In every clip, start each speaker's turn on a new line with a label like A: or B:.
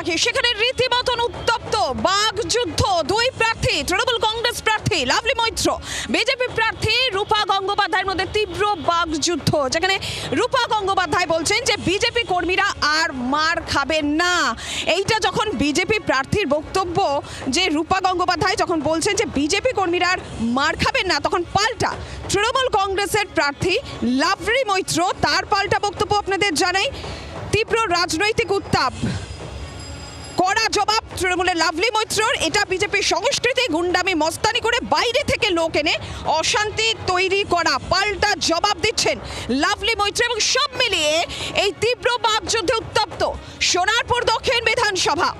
A: রাখি, সেখানে রীতিমতন উত্তপ্ত বাগযুদ্ধ। দুই প্রার্থী, তৃণমূল কংগ্রেস প্রার্থী লাভলি মৈত্র, বিজেপি প্রার্থী রূপা গঙ্গোপাধ্যায়ের মধ্যে তীব্র বাগযুদ্ধ, যেখানে রূপা গঙ্গোপাধ্যায় বলছেন যে বিজেপি কর্মীরা আর মার খাবেন না। এইটা যখন বিজেপি প্রার্থীর বক্তব্য, যে রূপা গঙ্গোপাধ্যায় যখন বলছেন যে বিজেপি কর্মীরা আর মার খাবেন না, তখন পাল্টা তৃণমূল কংগ্রেসের প্রার্থী লাভলি মৈত্র তার পাল্টা বক্তব্য আপনাদের জানাই। তীব্র রাজনৈতিক উত্তাপ, কড়া জবাব তৃণমূলের লাভলি মৈত্রর। এটা বিজেপির সংস্কৃতি, গুন্ডামি মস্তানি করে বাইরে থেকে লোক এনে অশান্তি তৈরি করা। পাল্টা জবাব দিচ্ছেন লাভলি মৈত্র এবং সব মিলিয়ে এই তীব্র বাকযুদ্ধে উত্তপ্ত সোনারপুর দক্ষিণ বিধানসভা।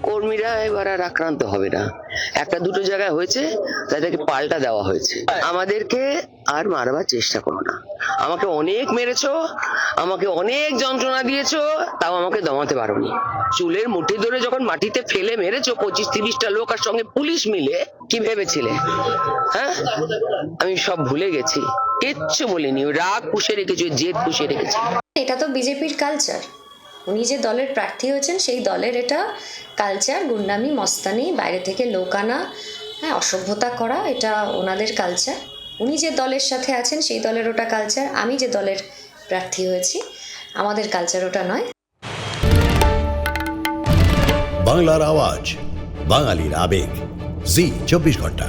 B: কর্মীরা এবার আর আক্রান্ত হবে না, একটা দুটো জায়গায় হয়েছে, তাদেরকে পাল্টা দেওয়া হয়েছে। আমাদেরকে আর মারবার চেষ্টা করো না, আমাকে অনেক মেরেছো, আমাকে অনেক যন্ত্রণা দিয়েছো, তাও আমাকে দমাতে পারোনি। চুলের মুঠি ধরে যখন মাটিতে ফেলে মেরেছো 25-30টা লোক আর সঙ্গে পুলিশ মিলে, কি ভেবেছিলে? হ্যাঁ, আমি সব ভুলে গেছি, কিচ্ছু বলিনি। রাগ পুষে রেখেছি, জেদ পুষে রেখেছি।
C: এটা তো বিজেপির কালচার। উনি যে দলের প্রার্থী হয়েছেন সেই দলের এটা কালচার। গুন্ডামি মস্তানি, বাইরে থেকে লোক আনা, হ্যাঁ, অসভ্যতা করা, এটা ওনাদের কালচার। উনি যে দলের সাথে আছেন সেই দলের ওটা কালচার। আমি যে দলের প্রার্থী হয়েছি আমাদের কালচার ওটা নয়।
D: বাংলার আওয়াজ, বাঙালির আবেগ, জি 24 ঘন্টা।